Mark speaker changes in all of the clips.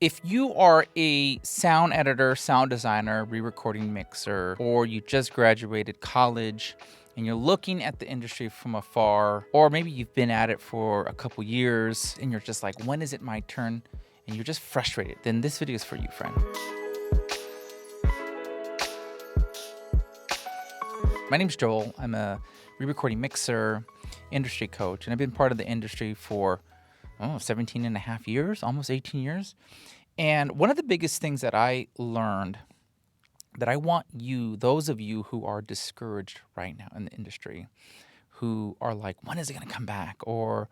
Speaker 1: If you are a sound editor, sound designer, re-recording mixer, or you just graduated college and you're looking at the industry from afar, or maybe you've been at it for a couple years and you're just like, when is it my turn? And you're just frustrated, then this video is for you, friend. My name's Joel. I'm a re-recording mixer, industry coach, and I've been part of the industry for 17 and a half years, almost 18 years. And one of the biggest things that I learned that I want you, those of you who are discouraged right now in the industry, who are like, when is it going to come back? Or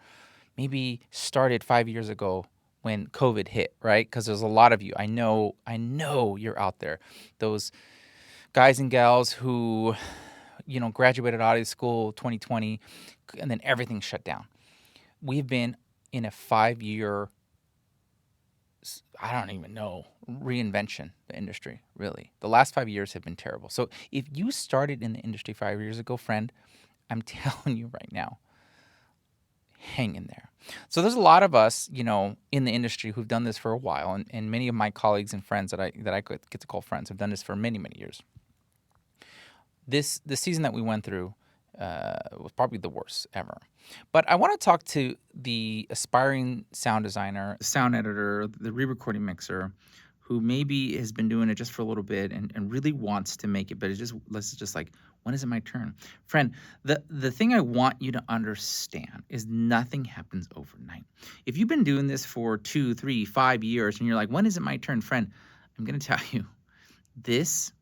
Speaker 1: maybe started 5 years ago when COVID hit, right? Because there's a lot of you. I know you're out there. Those guys and gals who, graduated out of school 2020 and then everything shut down. We've been in a 5-year, I don't even know, reinvention, the industry, really. The last 5 years have been terrible. So if you started in the industry 5 years ago, friend, I'm telling you right now, hang in there. So there's a lot of us, in the industry who've done this for a while, and many of my colleagues and friends that I get to call friends have done this for many, many years. The season that we went through was probably the worst ever. But I want to talk to the aspiring sound designer, sound editor, the re-recording mixer, who maybe has been doing it just for a little bit and really wants to make it, but it's just like, when is it my turn? Friend, the thing I want you to understand is nothing happens overnight. If you've been doing this for 2, 3, 5 years and you're like, when is it my turn? Friend, I'm going to tell you, this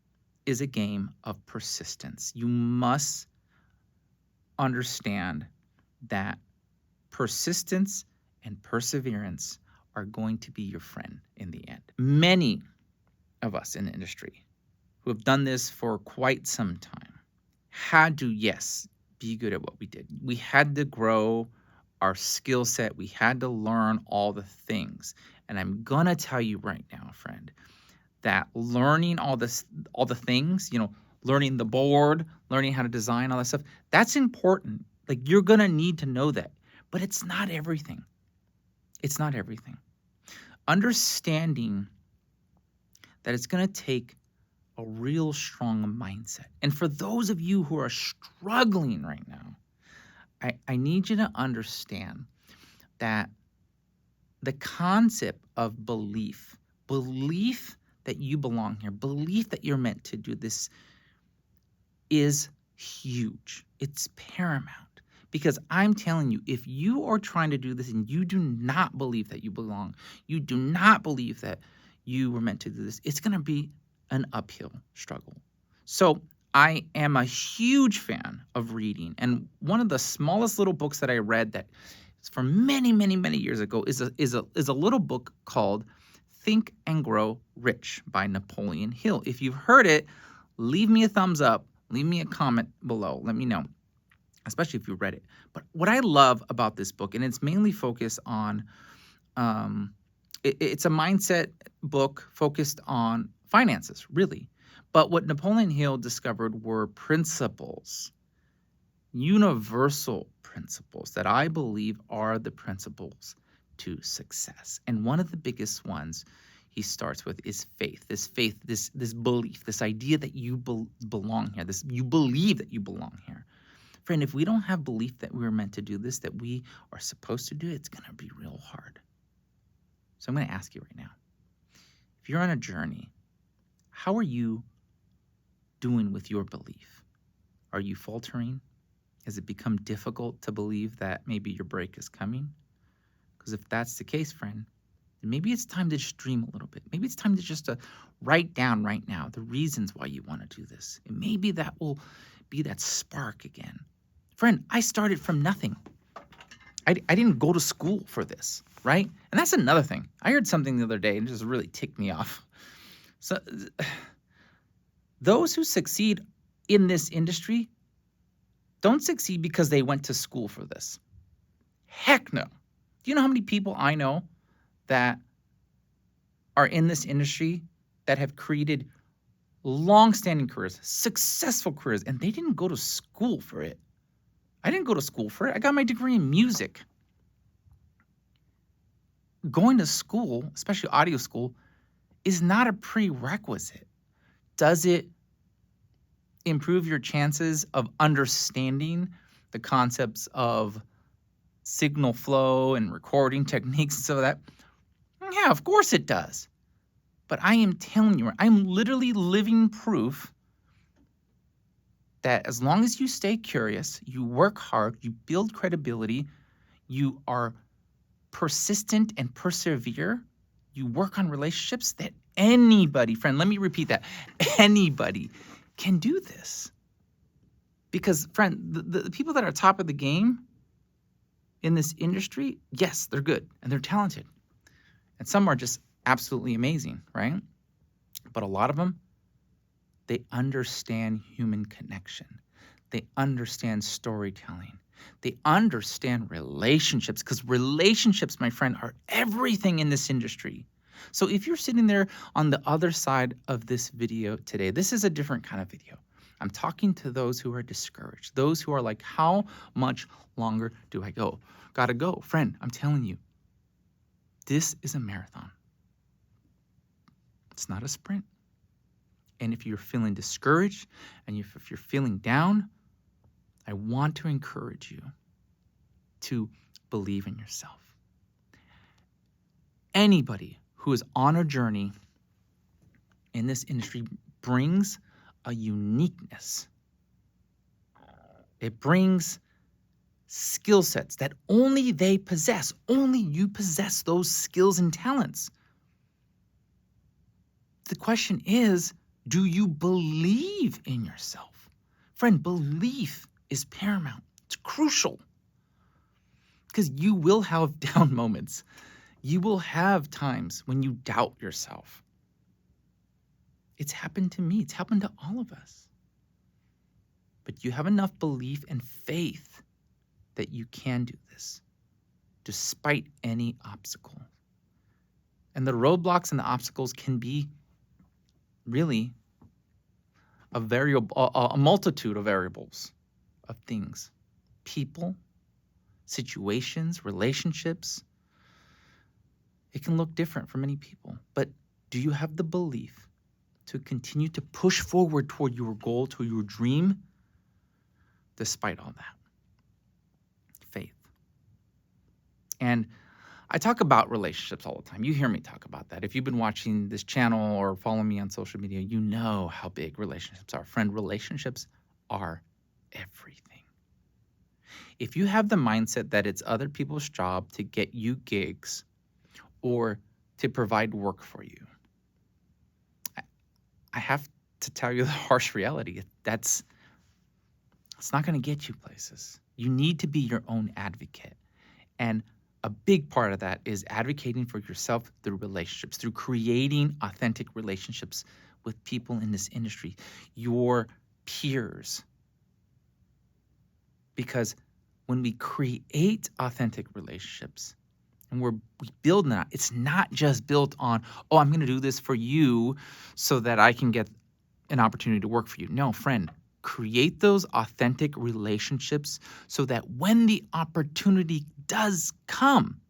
Speaker 1: is a game of persistence. You must understand that persistence and perseverance are going to be your friend in the end. Many of us in the industry who have done this for quite some time had to, yes, be good at what we did. We had to grow our skill set. We had to learn all the things. And I'm going to tell you right now, friend, that learning all the things, learning the board, learning how to design, all that stuff, that's important. Like, you're going to need to know that. But it's not everything. It's not everything. Understanding that it's going to take a real strong mindset. And for those of you who are struggling right now, I need you to understand that the concept of belief that you belong here, belief that you're meant to do this is huge. It's paramount. Because I'm telling you, if you are trying to do this and you do not believe that you belong, you do not believe that you were meant to do this, it's going to be an uphill struggle. So I am a huge fan of reading. And one of the smallest little books that I read that is from many, many, many years ago is a little book called Think and Grow Rich by Napoleon Hill. If you've heard it, leave me a thumbs up. Leave me a comment below. Let me know, especially if you read it. But what I love about this book, and it's mainly focused on, it's a mindset book focused on finances, really. But what Napoleon Hill discovered were principles, universal principles that I believe are the principles to success. And one of the biggest ones he starts with is faith, this belief, this idea that you belong here, you believe that you belong here. Friend, if we don't have belief that we're meant to do this, that we are supposed to do it, it's going to be real hard. So I'm going to ask you right now, if you're on a journey, how are you doing with your belief? Are you faltering? Has it become difficult to believe that maybe your break is coming? Because if that's the case, friend, then maybe it's time to just dream a little bit. Maybe it's time to just write down right now the reasons why you want to do this. And maybe that will be that spark again. Friend, I started from nothing. I didn't go to school for this, right? And that's another thing. I heard something the other day and it just really ticked me off. So those who succeed in this industry don't succeed because they went to school for this. Heck no. Do you know how many people I know that are in this industry that have created long-standing careers, successful careers, and they didn't go to school for it? I didn't go to school for it. I got my degree in music. going to school, especially audio school, is not a prerequisite. Does it improve your chances of understanding the concepts of signal flow and recording techniques and stuff like that? Yeah, of course it does. But I am telling you, I'm literally living proof that as long as you stay curious, you work hard, you build credibility, you are persistent and persevere, you work on relationships, that anybody, friend, let me repeat that, anybody can do this. Because, friend, the people that are top of the game in this industry, yes, they're good and they're talented. And some are just absolutely amazing, right? But a lot of them, they understand human connection. They understand storytelling. They understand relationships, because relationships, my friend, are everything in this industry. So if you're sitting there on the other side of this video today, this is a different kind of video. I'm talking to those who are discouraged, those who are like, how much longer do I go? Gotta go. Friend, I'm telling you, this is a marathon. It's not a sprint. And if you're feeling discouraged and if you're feeling down, I want to encourage you to believe in yourself. Anybody who is on a journey in this industry brings a uniqueness. It brings skill sets that only they possess. Only you possess those skills and talents. The question is, do you believe in yourself? Friend, belief is paramount. It's crucial. Because you will have down moments. You will have times when you doubt yourself. It's happened to me. It's happened to all of us. But you have enough belief and faith that you can do this, despite any obstacle. And the roadblocks and the obstacles can be really a multitude of variables, of things, people, situations, relationships. It can look different for many people, but do you have the belief to continue to push forward toward your goal, to your dream, despite all that? Faith. And I talk about relationships all the time. You hear me talk about that. If you've been watching this channel or following me on social media, you know how big relationships are. Friend, relationships are everything. If you have the mindset that it's other people's job to get you gigs or to provide work for you, I have to tell you the harsh reality. It's not going to get you places. You need to be your own advocate. And a big part of that is advocating for yourself through relationships, through creating authentic relationships with people in this industry, your peers. Because when we create authentic relationships and we build that, it's not just built on, oh, I'm going to do this for you so that I can get an opportunity to work for you. No, friend, create those authentic relationships so that when the opportunity does come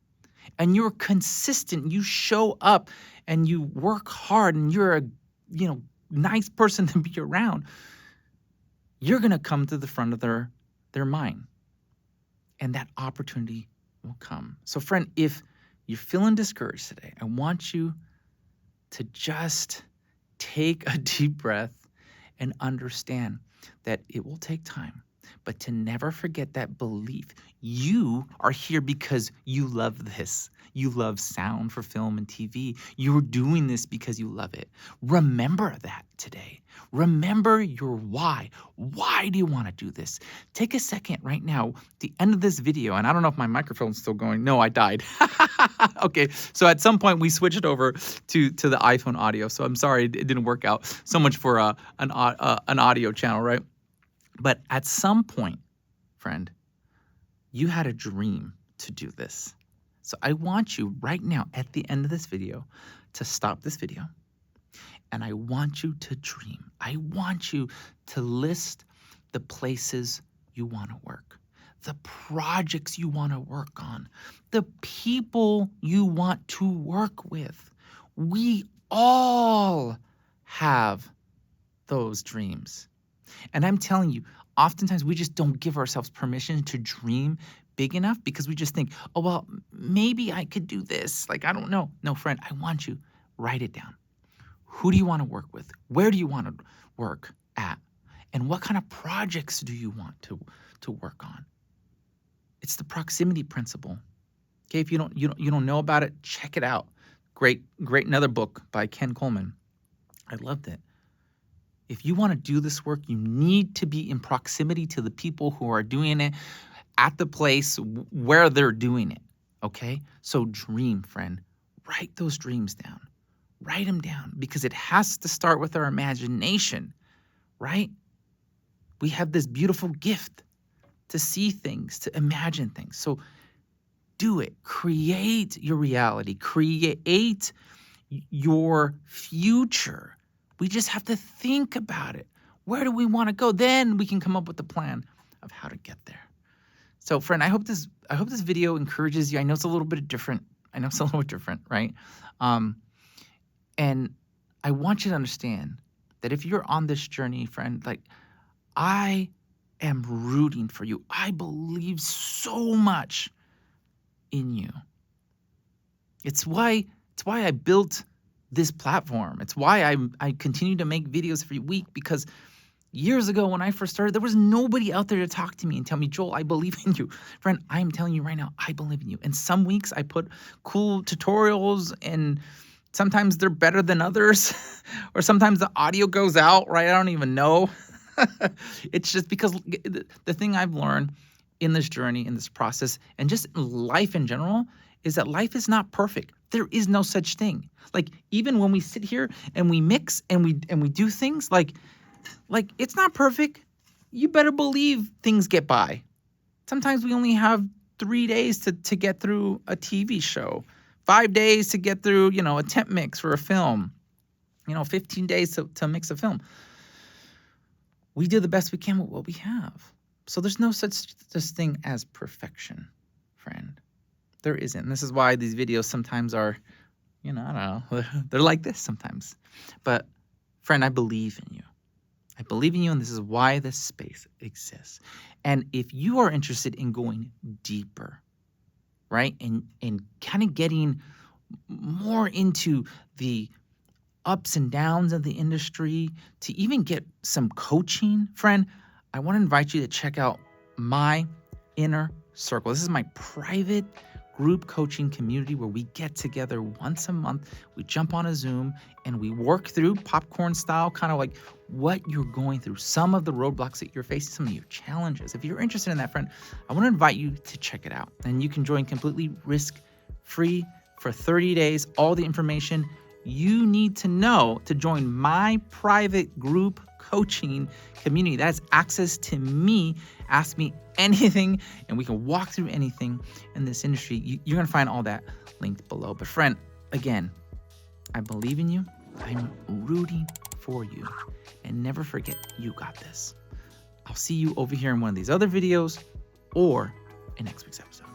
Speaker 1: and you're consistent, you show up and you work hard and you're a nice person to be around, you're going to come to the front of their mind. And that opportunity will come. So friend, if you're feeling discouraged today, I want you to just take a deep breath and understand that it will take time, but to never forget that belief. You are here because you love this. You love sound for film and TV. You're doing this because you love it. Remember that today. Remember your why. Why do you want to do this? Take a second right now, the end of this video, and I don't know if my microphone's still going. No, I died. Okay, so at some point we switched over to the iPhone audio, so I'm sorry it didn't work out. So much for an audio channel, right? But at some point, friend, you had a dream to do this. So I want you right now at the end of this video to stop this video. And I want you to dream. I want you to list the places you want to work, the projects you want to work on, the people you want to work with. We all have those dreams. And I'm telling you, oftentimes we just don't give ourselves permission to dream big enough because we just think, oh, well, maybe I could do this. Like, I don't know. No, friend, I want you, write it down. Who do you want to work with? Where do you want to work at? And what kind of projects do you want to work on? It's the proximity principle. Okay, if you don't know about it, check it out. Great, another book by Ken Coleman. I loved it. If you want to do this work, you need to be in proximity to the people who are doing it at the place where they're doing it, okay? So dream, friend. Write those dreams down. Write them down because it has to start with our imagination, right? We have this beautiful gift to see things, to imagine things. So do it. Create your reality. Create your future. We just have to think about it. Where do we want to go? Then we can come up with a plan of how to get there. So, friend, I hope this video encourages you. I know it's a little bit different. Right? And I want you to understand that if you're on this journey, friend, like I am rooting for you. I believe so much in you. It's why I built this platform. It's why I continue to make videos every week, because years ago when I first started, there was nobody out there to talk to me and tell me, Joel, I believe in you. Friend, I'm telling you right now, I believe in you. And some weeks I put cool tutorials, and sometimes they're better than others, or sometimes the audio goes out, right? I don't even know. It's just because the thing I've learned in this journey, in this process, and just life in general, is that life is not perfect. There is no such thing. Like, even when we sit here and we mix and we do things, like it's not perfect. You better believe things get by. Sometimes we only have 3 days to get through a TV show, 5 days to get through, a temp mix for a film, 15 days to mix a film. We do the best we can with what we have. So there's no such thing as perfection, friend. There isn't. And this is why these videos sometimes are, I don't know, they're like this sometimes. But friend, I believe in you. I believe in you, and this is why this space exists. And if you are interested in going deeper, right, and kind of getting more into the ups and downs of the industry, to even get some coaching, friend, I want to invite you to check out my Inner Circle. This is my private group coaching community where we get together once a month. We jump on a Zoom and we work through popcorn style, kind of like what you're going through, some of the roadblocks that you're facing, some of your challenges. If you're interested in that, friend, I want to invite you to check it out. And you can join completely risk-free for 30 days. All the information you need to know to join my private group coaching community. That's access to me. Ask me anything and we can walk through anything in this industry. You're going to find all that linked below. But friend, again, I believe in you. I'm rooting for you. And never forget, you got this. I'll see you over here in one of these other videos or in next week's episode.